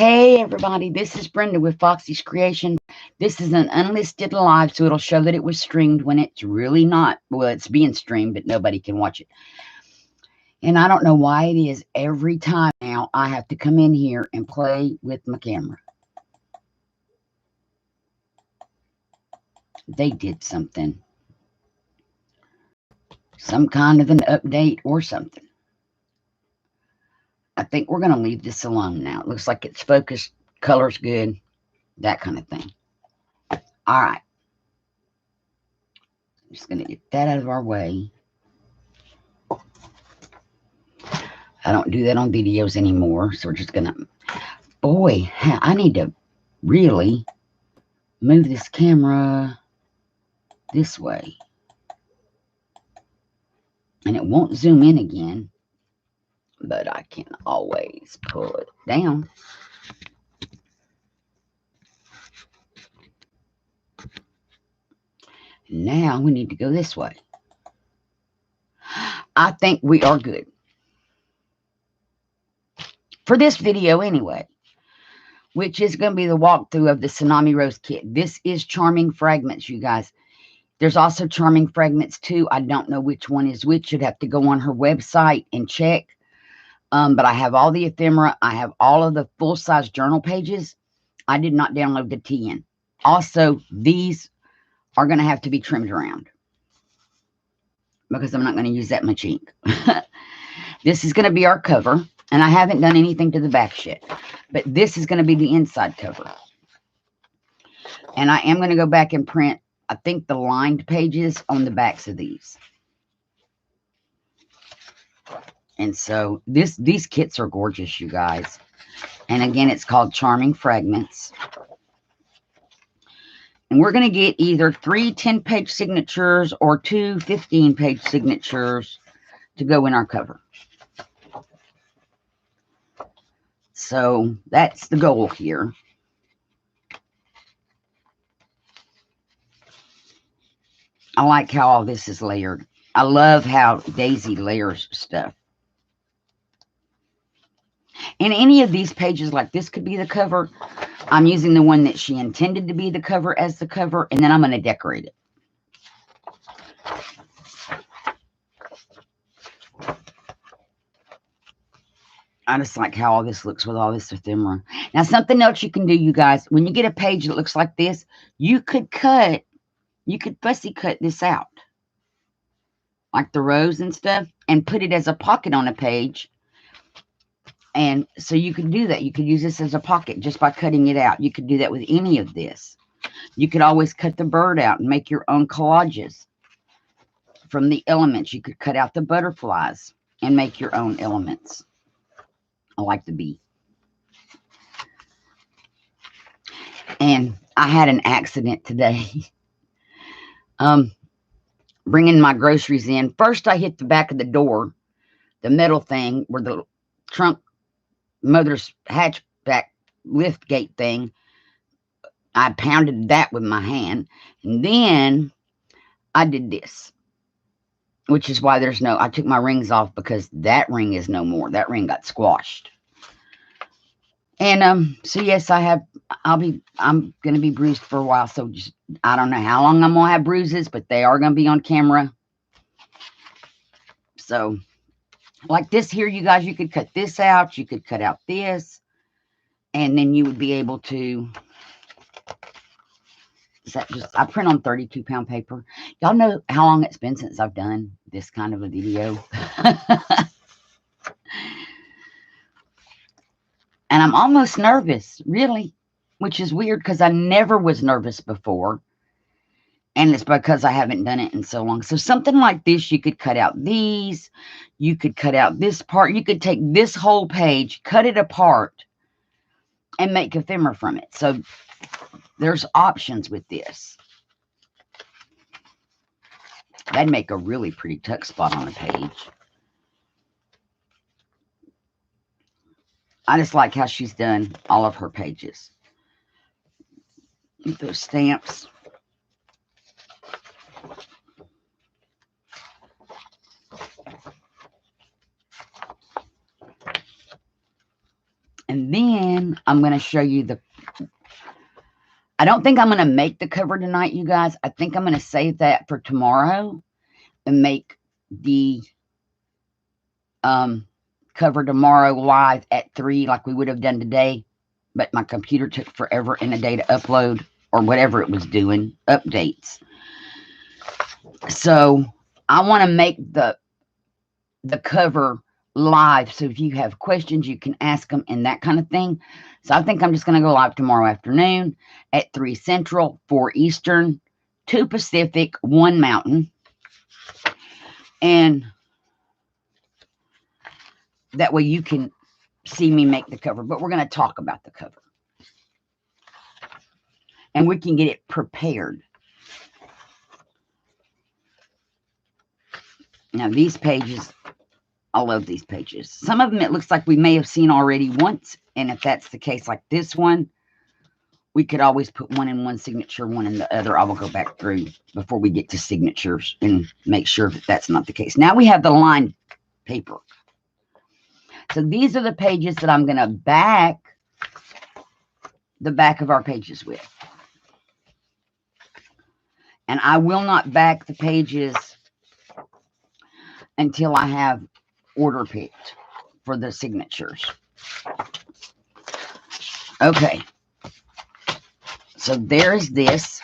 Hey everybody, this is Brenda with Foxie'screations. This is an unlisted live, so it'll show that it was streamed when it's really not. Well, it's being streamed, but nobody can watch it. And I don't know why it is every time now I have to come in here and play with my camera. They did something. Some kind of an update or something. I think we're going to leave this alone now. It looks like it's focused, color's good, that kind of thing. All right. I'm just going to get that out of our way. I don't do that on videos anymore, so we're just going to... Boy, I need to really move this camera this way. And it won't zoom in again, but I can always pull it down. Now we need to go this way. I think we are good. For this video anyway, which is going to be the walkthrough of the Tsunami Rose kit. This is Charming Fragments, you guys. There's also Charming Fragments too. I don't know which one is which. You'd have to go on her website and check. But I have all the ephemera. I have all of the full-size journal pages. I did not download the TN. Also, these are going to have to be trimmed around because I'm not going to use that much ink. This is going to be our cover, and I haven't done anything to the back yet, but this is going to be the inside cover. And I am going to go back and print, I think, the lined pages on the backs of these. And so these kits are gorgeous, you guys. And again, it's called Charming Fragments. And we're going to get either 3 10-page signatures or 2 15-page signatures to go in our cover. So that's the goal here. I like how all this is layered. I love how Daisy layers stuff. And any of these pages, like this could be the cover. I'm using the one that she intended to be the cover as the cover, and then I'm going to decorate it. I just like how all this looks with all this ephemera. Now, something else you can do, you guys, when you get a page that looks like this, you could fussy cut this out, like the rose and stuff, and put it as a pocket on a page. And so you could do that. You could use this as a pocket just by cutting it out. You could do that with any of this. You could always cut the bird out and make your own collages from the elements. You could cut out the butterflies and make your own elements. I like the bee. And I had an accident today. Bringing my groceries in. First, I hit the back of the door, the metal thing where the trunk mother's hatchback lift gate thing. I pounded that with my hand, and then I did this, which is why there's no, I took my rings off because that ring is no more. That ring got squashed. And so yes, I'm gonna be bruised for a while, so just, I don't know how long I'm gonna have bruises, but they are gonna be on camera. So like this here, you guys, you could cut this out, you could cut out this, and then you would be able to, is that just, I print on 32-pound paper. Y'all know how long it's been since I've done this kind of a video. And I'm almost nervous, really, which is weird because I never was nervous before. And it's because I haven't done it in so long. So something like this, you could cut out these. You could cut out this part. You could take this whole page, cut it apart, and make ephemera from it. So there's options with this. That'd make a really pretty tuck spot on a page. I just like how she's done all of her pages. Those stamps. And then I'm going to show you the... I don't think I'm going to make the cover tonight, you guys. I think I'm going to save that for tomorrow and make the cover tomorrow live at 3 like we would have done today. But my computer took forever and a day to upload or whatever it was doing, updates. So I want to make the cover live. So if you have questions, you can ask them and that kind of thing. So I think I'm just going to go live tomorrow afternoon at 3 Central, 4 Eastern, 2 Pacific, 1 Mountain. And that way you can see me make the cover. But we're going to talk about the cover. And we can get it prepared. Now these pages, I love these pages. Some of them it looks like we may have seen already once. And if that's the case, like this one, we could always put one in one signature, one in the other. I will go back through before we get to signatures and make sure that that's not the case. Now we have the lined paper. So these are the pages that I'm going to back the back of our pages with. And I will not back the pages until I have order picked for the signatures. Okay. So there's this.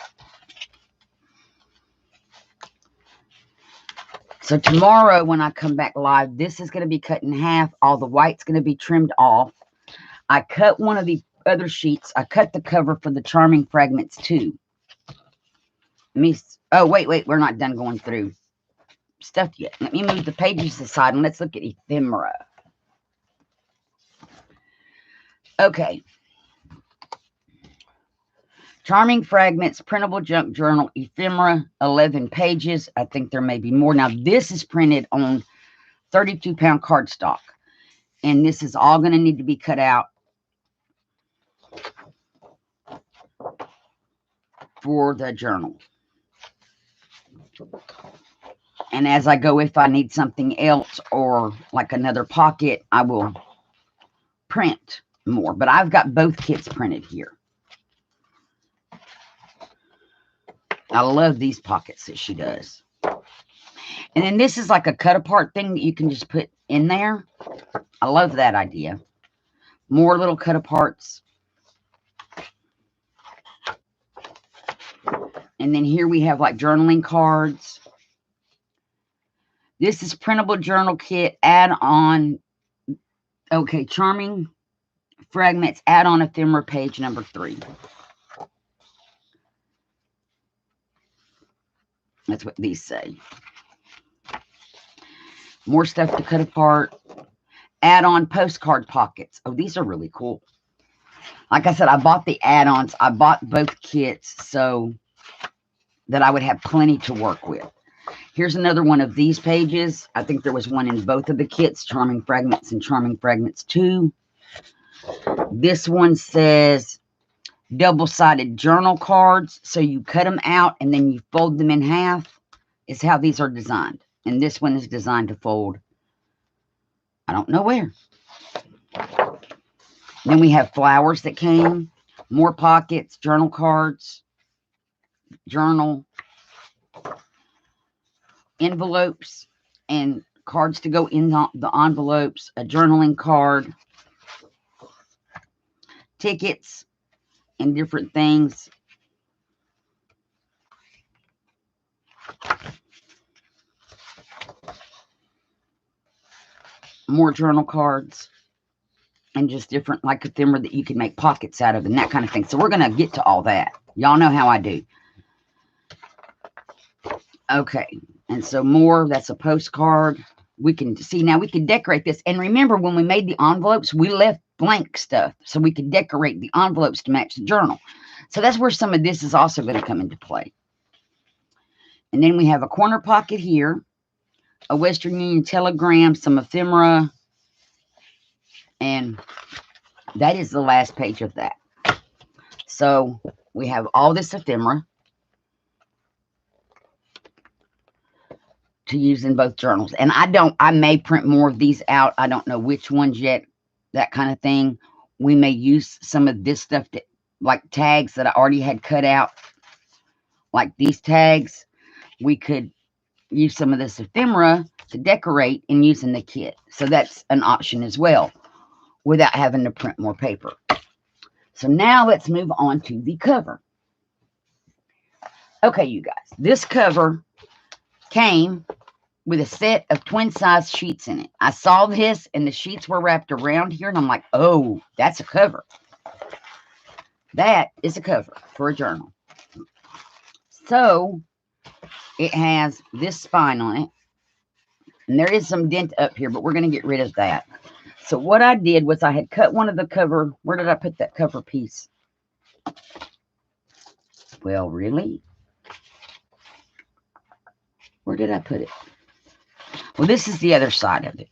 So tomorrow when I come back live, this is going to be cut in half. All the white's going to be trimmed off. I cut one of the other sheets. I cut the cover for the Charming Fragments too. Oh, wait. We're not done going through stuff yet. Let me move the pages aside and let's look at ephemera. Okay. Charming Fragments, Printable Junk Journal, ephemera, 11 pages. I think there may be more. Now, this is printed on 32-pound cardstock. And this is all going to need to be cut out for the journal. And as I go, if I need something else or like another pocket, I will print more. But I've got both kits printed here. I love these pockets that she does. And then this is like a cut apart thing that you can just put in there. I love that idea. More little cut aparts. And then here we have like journaling cards. This is printable journal kit, add-on. Okay, Charming Fragments, add-on ephemera, page number 3. That's what these say. More stuff to cut apart. Add-on postcard pockets. Oh, these are really cool. Like I said, I bought the add-ons. I bought both kits so that I would have plenty to work with. Here's another one of these pages. I think there was one in both of the kits, Charming Fragments and Charming Fragments 2. This one says double-sided journal cards. So you cut them out and then you fold them in half is how these are designed. And this one is designed to fold. I don't know where. Then we have flowers that came. More pockets, journal cards, journal, envelopes, and cards to go in the envelopes, a journaling card, tickets, and different things. More journal cards. And just different, like ephemera that you can make pockets out of and that kind of thing. So we're going to get to all that. Y'all know how I do. Okay. And so more, that's a postcard. We can see now we can decorate this. And remember when we made the envelopes, we left blank stuff so we could decorate the envelopes to match the journal. So that's where some of this is also going to come into play. And then we have a corner pocket here, a Western Union telegram, some ephemera, and that is the last page of that. So we have all this ephemera to use in both journals. And I may print more of these out. I don't know which ones yet, that kind of thing. we may use some of this stuff to, like tags that I already had cut out, like these tags. We could use some of this ephemera to decorate and use in the kit. So that's an option as well, without having to print more paper. So now let's move on to the cover. Okay, you guys, this cover came with a set of twin size sheets in it. I saw this and the sheets were wrapped around here and I'm like, oh, that's a cover. That is a cover for a journal. So it has this spine on it. And there is some dent up here, but we're going to get rid of that. So what I did was I had cut one of the cover. Where did I put that cover piece? Well, really? Where did I put it? Well, this is the other side of it.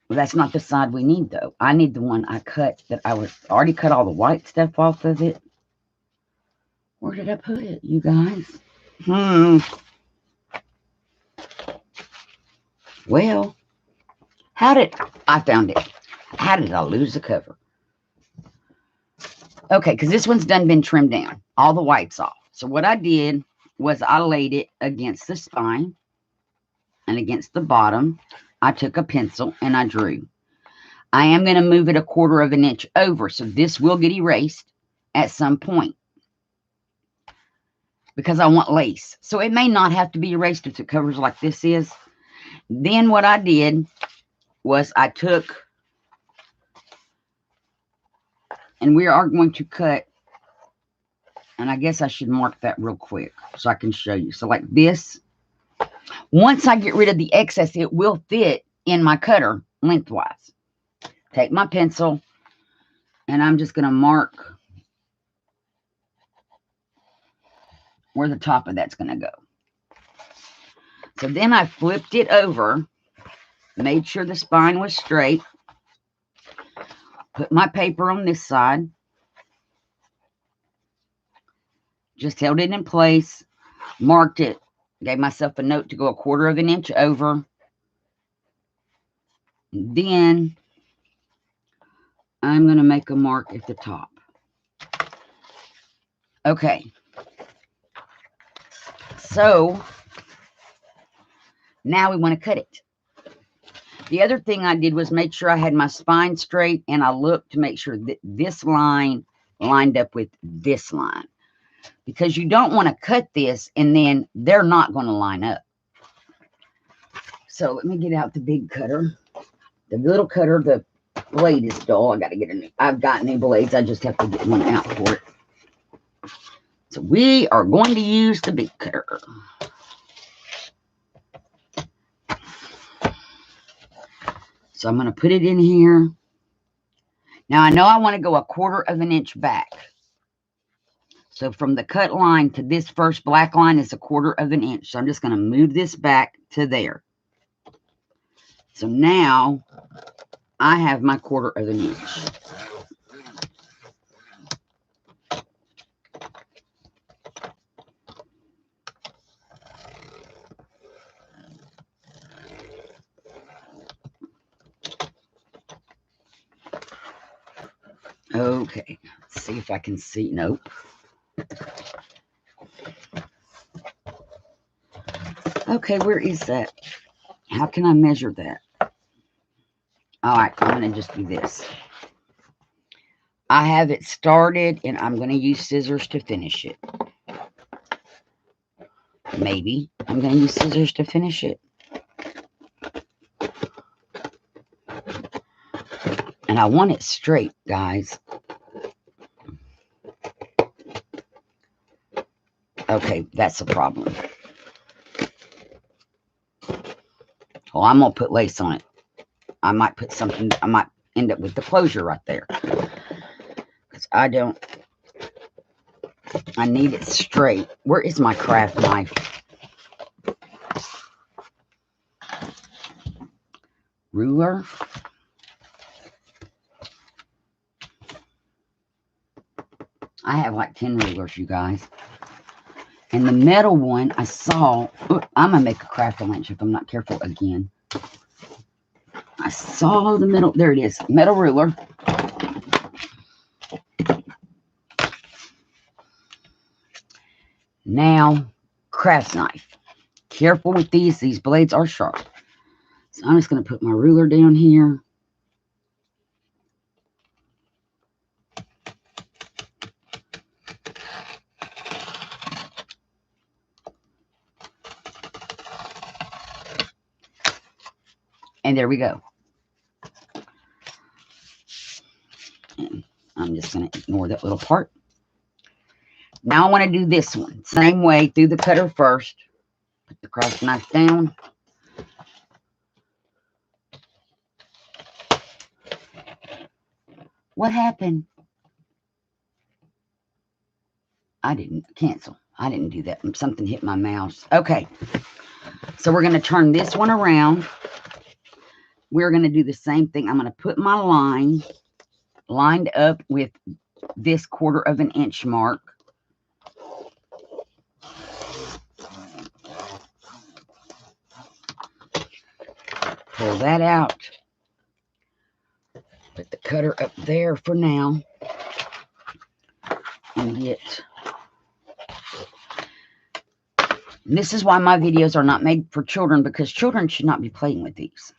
Well, that's not the side we need, though. I need the one I cut that I was already cut all the white stuff off of it. Where did I put it, you guys? Well, I found it. How did I lose the cover? Okay, because this one's been trimmed down. All the white's off. So what I did was I laid it against the spine and against the bottom. I took a pencil and I drew. I am going to move it 1/4 of an inch over, so this will get erased at some point because I want lace. So it may not have to be erased if it covers like this is. Then what I did was I took, and we are going to cut, and I guess I should mark that real quick so I can show you. So like this, once I get rid of the excess, it will fit in my cutter lengthwise. Take my pencil, and I'm just going to mark where the top of that's going to go. So then I flipped it over, made sure the spine was straight, put my paper on this side, just held it in place, marked it, gave myself a note to go 1/4 of an inch over. Then I'm going to make a mark at the top. Okay. So now we want to cut it. The other thing I did was make sure I had my spine straight, and I looked to make sure that this line lined up with this line, because you don't want to cut this and then they're not going to line up. So let me get out the big cutter. The little cutter, the blade is dull. I got to get a new. I've got new blades. I just have to get one out for it. So we are going to use the big cutter. So I'm going to put it in here. Now I know I want to go 1/4 of an inch back. So from the cut line to this first black line is 1/4 of an inch. So I'm just going to move this back to there. So now I have my 1/4 of an inch. Okay, let's see if I can see. Nope. Okay, where is that? How can I measure that? All right, I'm going to just do this. I have it started, and I'm going to use scissors to finish it. Maybe I'm going to use scissors to finish it. And I want it straight, guys. Okay, that's a problem. Well, I'm going to put lace on it. I might put something, I might end up with the closure right there. Because I need it straight. Where is my craft knife? Ruler. I have like 10 rulers, you guys. And the metal one I saw, I'm going to make a craft lunch if I'm not careful again. I saw the metal. There it is. Metal ruler. Now, craft knife. Careful with these. These blades are sharp. So I'm just going to put my ruler down here. And there we go. And I'm just going to ignore that little part. Now I want to do this one. Same way, through the cutter first. Put the craft knife down. What happened? I didn't cancel. I didn't do that. Something hit my mouse. Okay. So we're going to turn this one around. We're going to do the same thing. I'm going to put my line lined up with this 1/4 of an inch mark. Pull that out. Put the cutter up there for now. And get... And this is why my videos are not made for children, because children should not be playing with these.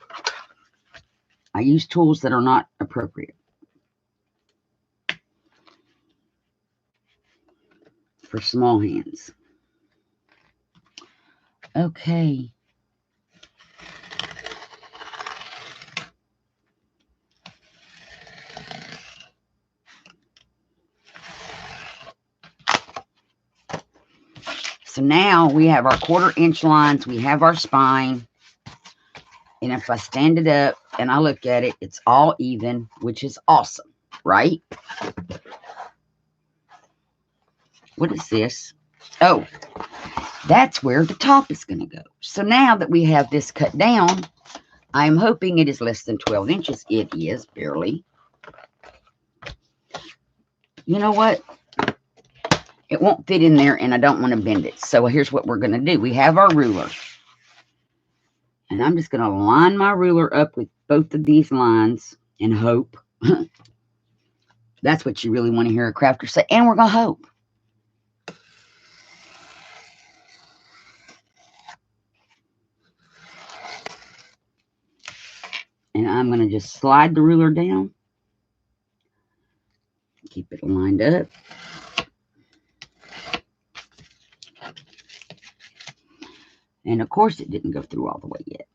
I use tools that are not appropriate for small hands. Okay. So now we have our 1/4 inch lines. We have our spine. And if I stand it up and I look at it, it's all even, which is awesome, right? What is this? Oh, that's where the top is going to go. So now that we have this cut down, I'm hoping it is less than 12 inches. It is, barely. You know what? It won't fit in there, and I don't want to bend it. So here's what we're going to do. We have our ruler. And I'm just going to line my ruler up with both of these lines and hope. That's what you really want to hear a crafter say. And we're going to hope. And I'm going to just slide the ruler down. Keep it lined up. And of course it didn't go through all the way yet.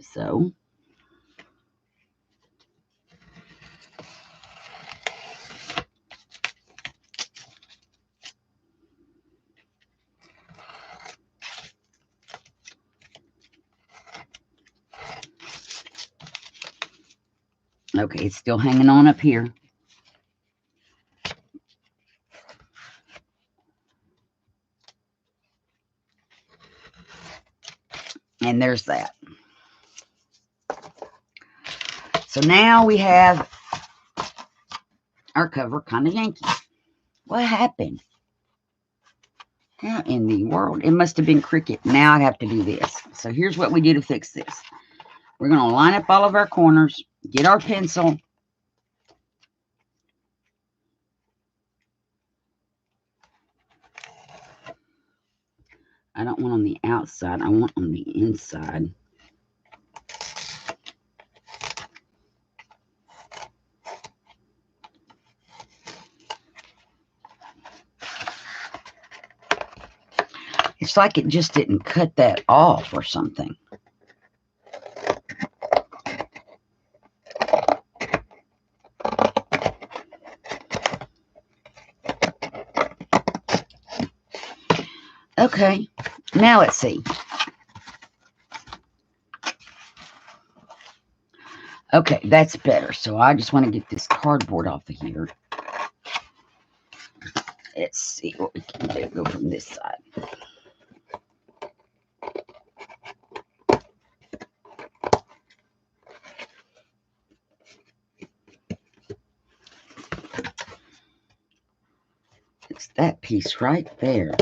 So okay, it's still hanging on up here. And there's that. So now we have our cover kind of Yankee. What happened? How in the world? It must have been Cricut. Now I have to do this. So here's what we do to fix this. We're going to line up all of our corners, get our pencil. I don't want on the outside. I want on the inside. It's like it just didn't cut that off or something. Okay, now let's see. Okay, that's better. So I just want to get this cardboard off of here. Let's see what we can do. Go from this side. It's that piece right there.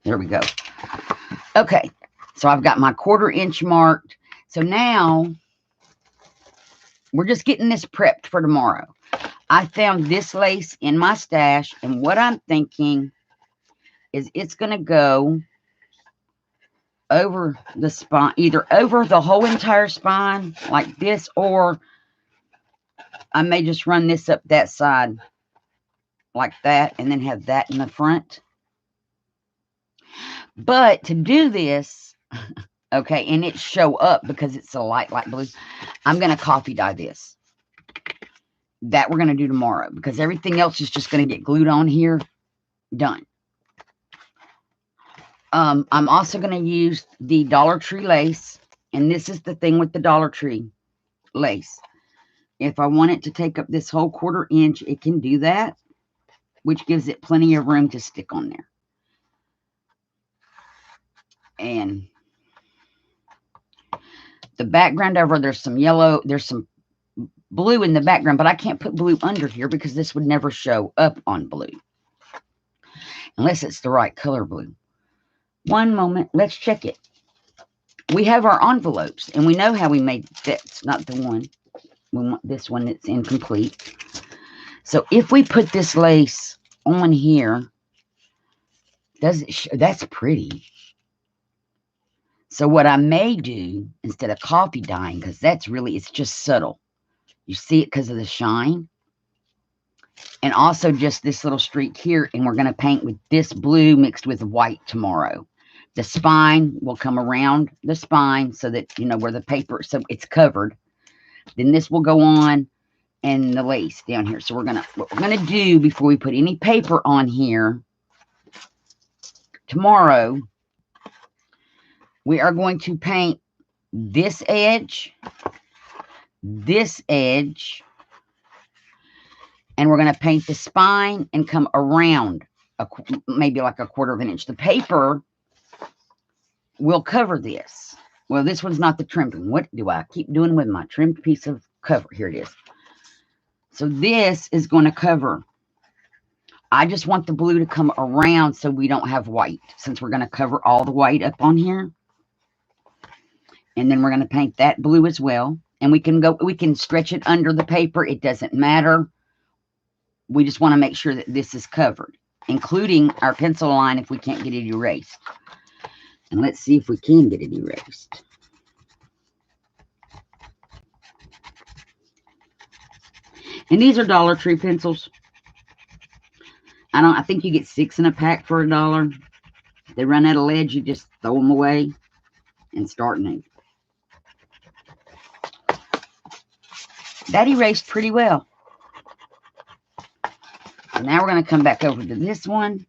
There we go. Okay, so I've got my 1/4 inch marked. So now we're just getting this prepped for tomorrow. I found this lace in my stash, and what I'm thinking is it's going to go over the spine, either over the whole entire spine like this, or I may just run this up that side like that and then have that in the front. But to do this, okay, and it show up because it's a light blue, I'm going to coffee dye this. That we're going to do tomorrow because everything else is just going to get glued on here. Done. I'm also going to use the Dollar Tree lace, and this is the thing with the Dollar Tree lace. If I want it to take up this whole 1/4 inch, it can do that, which gives it plenty of room to stick on there. And the background over, there's some yellow, there's some blue in the background, but I can't put blue under here because this would never show up on blue unless it's the right color blue. One moment, let's check it. We have our envelopes, and we know how we made that's not the one. We want this one that's incomplete. So if we put this lace on here, does it show? That's pretty. So what I may do, instead of coffee dyeing, because that's really, it's just subtle. You see it because of the shine. And also just this little streak here, and we're going to paint with this blue mixed with white tomorrow. The spine will come around the spine so that, you know, where the paper, so it's covered. Then this will go on, and the lace down here. So what we're gonna do before we put any paper on here tomorrow, we are going to paint this edge, and we're going to paint the spine and come around maybe like a 1/4 inch. The paper will cover this. Well, this one's not the trimmed. What do I keep doing with my trimmed piece of cover? Here it is. So this is going to cover. I just want the blue to come around so we don't have white, since we're going to cover all the white up on here. And then we're going to paint that blue as well. And we can stretch it under the paper. It doesn't matter. We just want to make sure that this is covered, including our pencil line if we can't get it erased. And let's see if we can get it erased. And these are Dollar Tree pencils. I think you get 6 in a pack for $1. If they run out of lead, you just throw them away and start new. That erased pretty well. So now we're going to come back over to this one.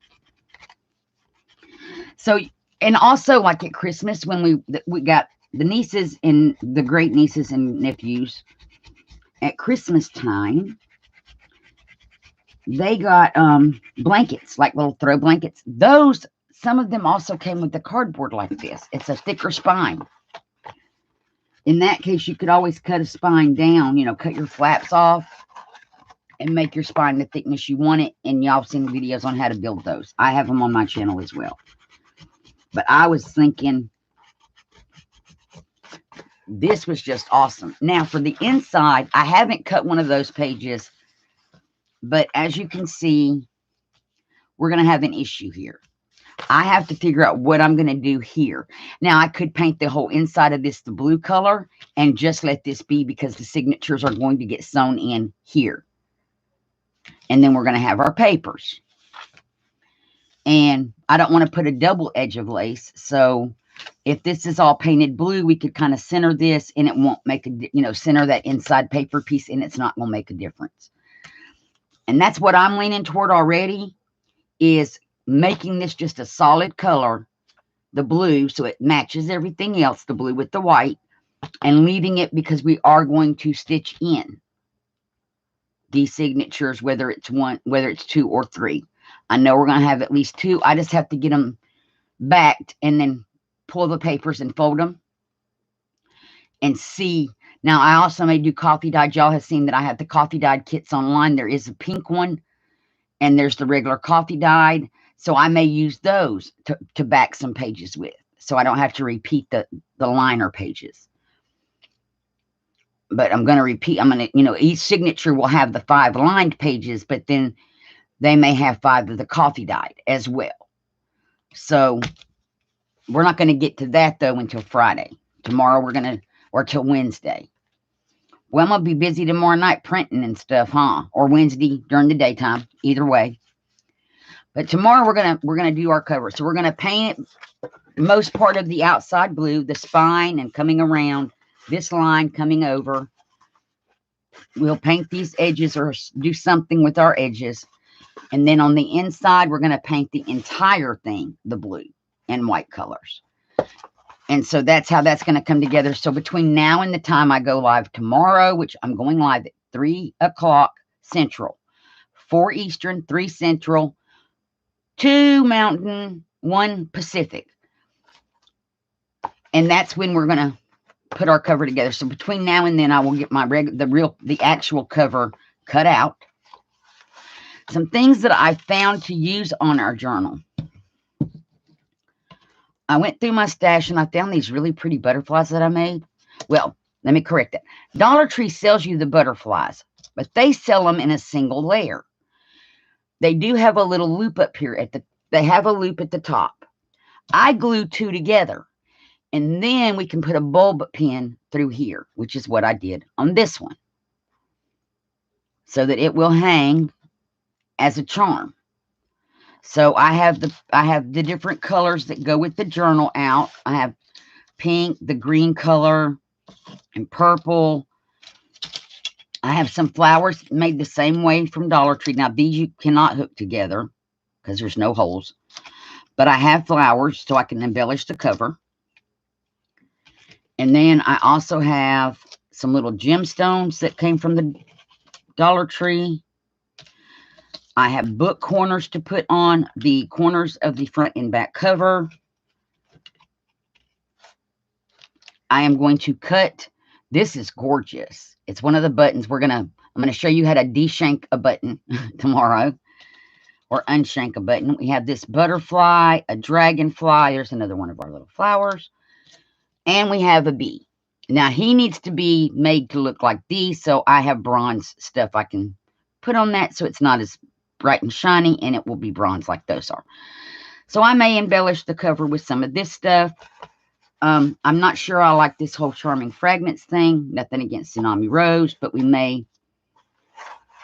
So, and also like at Christmas when we got the nieces and the great nieces and nephews at Christmas time, they got blankets, like little throw blankets. Those, some of them also came with the cardboard like this. It's a thicker spine. In that case, you could always cut a spine down, you know, cut your flaps off and make your spine the thickness you want it. And y'all seen videos on how to build those. I have them on my channel as well. But I was thinking this was just awesome. Now for the inside, I haven't cut one of those pages, but as you can see, we're going to have an issue here. I have to figure out what I'm going to do here. Now, I could paint the whole inside of this the blue color and just let this be, because the signatures are going to get sewn in here. And then we're going to have our papers. And I don't want to put a double edge of lace. So if this is all painted blue, we could kind of center this and it won't make a, you know, center that inside paper piece, and it's not going to make a difference. And that's what I'm leaning toward already, is making this just a solid color, the blue, so it matches everything else, the blue with the white, and leaving it because we are going to stitch in these signatures, whether it's 1, whether it's 2 or 3. I know we're going to have at least 2. I just have to get them backed and then pull the papers and fold them and see. Now, I also may do coffee dyed. Y'all have seen that I have the coffee dyed kits online. There is a pink one, and there's the regular coffee dyed. So I may use those to back some pages with, so I don't have to repeat the liner pages. but I'm going to repeat. I'm going to, you know, each signature will have the 5 lined pages, but then they may have 5 of the coffee dyed as well. So we're not going to get to that, though, until Friday. Tomorrow we're going to, or till Wednesday. Well, I'm going to be busy tomorrow night printing and stuff, huh? Or Wednesday during the daytime, either way. But tomorrow we're gonna do our cover. So we're gonna paint it most part of the outside blue, the spine and coming around, this line coming over. We'll paint these edges or do something with our edges. And then on the inside, we're gonna paint the entire thing, the blue and white colors. And so that's how that's gonna come together. So between now and the time I go live tomorrow, which I'm going live at 3 o'clock Central, 4 Eastern, 3 Central, 2 Mountain, 1 Pacific. And that's when we're going to put our cover together. So between now and then, I will get my the actual cover cut out. Some things that I found to use on our journal. I went through my stash and I found these really pretty butterflies that I made. Well, let me correct that. Dollar Tree sells you the butterflies, but they sell them in a single layer. They do have a little loop up here they have a loop at the top. I glue 2 together, and then we can put a bulb pin through here, which is what I did on this one, so that it will hang as a charm. So I have the different colors that go with the journal out. I have pink, the green color, and purple. I have some flowers made the same way from Dollar Tree. Now, these you cannot hook together because there's no holes. But I have flowers so I can embellish the cover. And then I also have some little gemstones that came from the Dollar Tree. I have book corners to put on the corners of the front and back cover. I am going to cut. This is gorgeous. It's one of the buttons. I'm going to show you how to deshank a button tomorrow, or unshank a button. We have this butterfly, a dragonfly. There's another one of our little flowers. And we have a bee. Now, he needs to be made to look like these, so I have bronze stuff I can put on that so it's not as bright and shiny, and it will be bronze like those are. So I may embellish the cover with some of this stuff. I'm not sure I like this whole Charming Fragments thing. Nothing against Tsunami Rose, but we may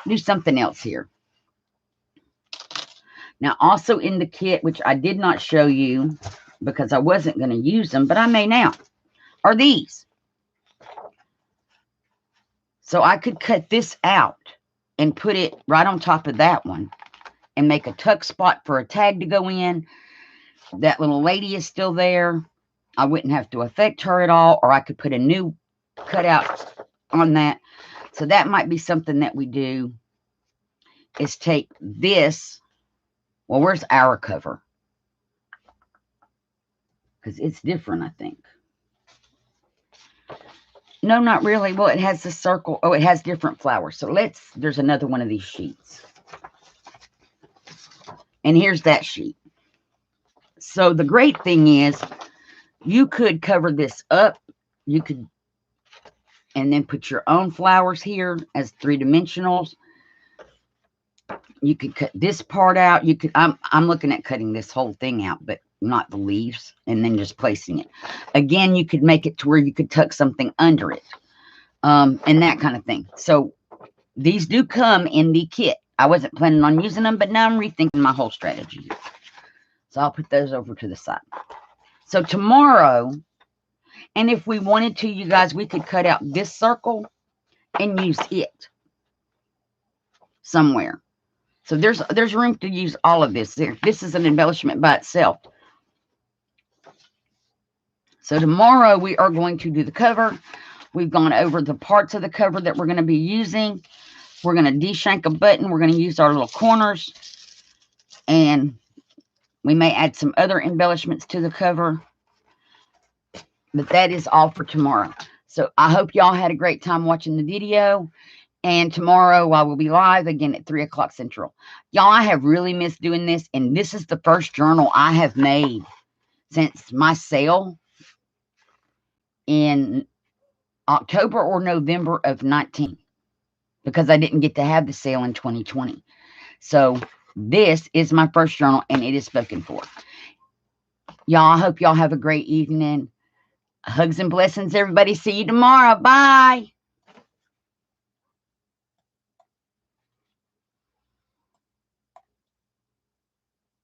do something else here. Now, also in the kit, which I did not show you because I wasn't going to use them, but I may now, are these. So I could cut this out and put it right on top of that one and make a tuck spot for a tag to go in. That little lady is still there. I wouldn't have to affect her at all, or I could put a new cutout on that. So that might be something that we do, is take this. Well, where's our cover? Because it's different, I think. No, not really. Well, it has the circle. Oh, it has different flowers. So there's another one of these sheets. And here's that sheet. So the great thing is, you could cover this up. You could, and then put your own flowers here as 3-dimensionals. You could cut this part out. You could, I'm looking at cutting this whole thing out, but not the leaves, and then just placing it. Again, you could make it to where you could tuck something under it, and that kind of thing. So these do come in the kit. I wasn't planning on using them, but now I'm rethinking my whole strategy. So I'll put those over to the side. So tomorrow, and if we wanted to, you guys, we could cut out this circle and use it somewhere. So there's room to use all of this. This is an embellishment by itself. So tomorrow we are going to do the cover. We've gone over the parts of the cover that we're going to be using. We're going to deshank a button. We're going to use our little corners. And we may add some other embellishments to the cover. But that is all for tomorrow. So I hope y'all had a great time watching the video. And tomorrow I will be live again at 3 o'clock Central. Y'all, I have really missed doing this. And this is the first journal I have made since my sale in October or November of 19, because I didn't get to have the sale in 2020. So this is my first journal, and it is spoken for. Y'all, I hope y'all have a great evening. Hugs and blessings, everybody. See you tomorrow. Bye.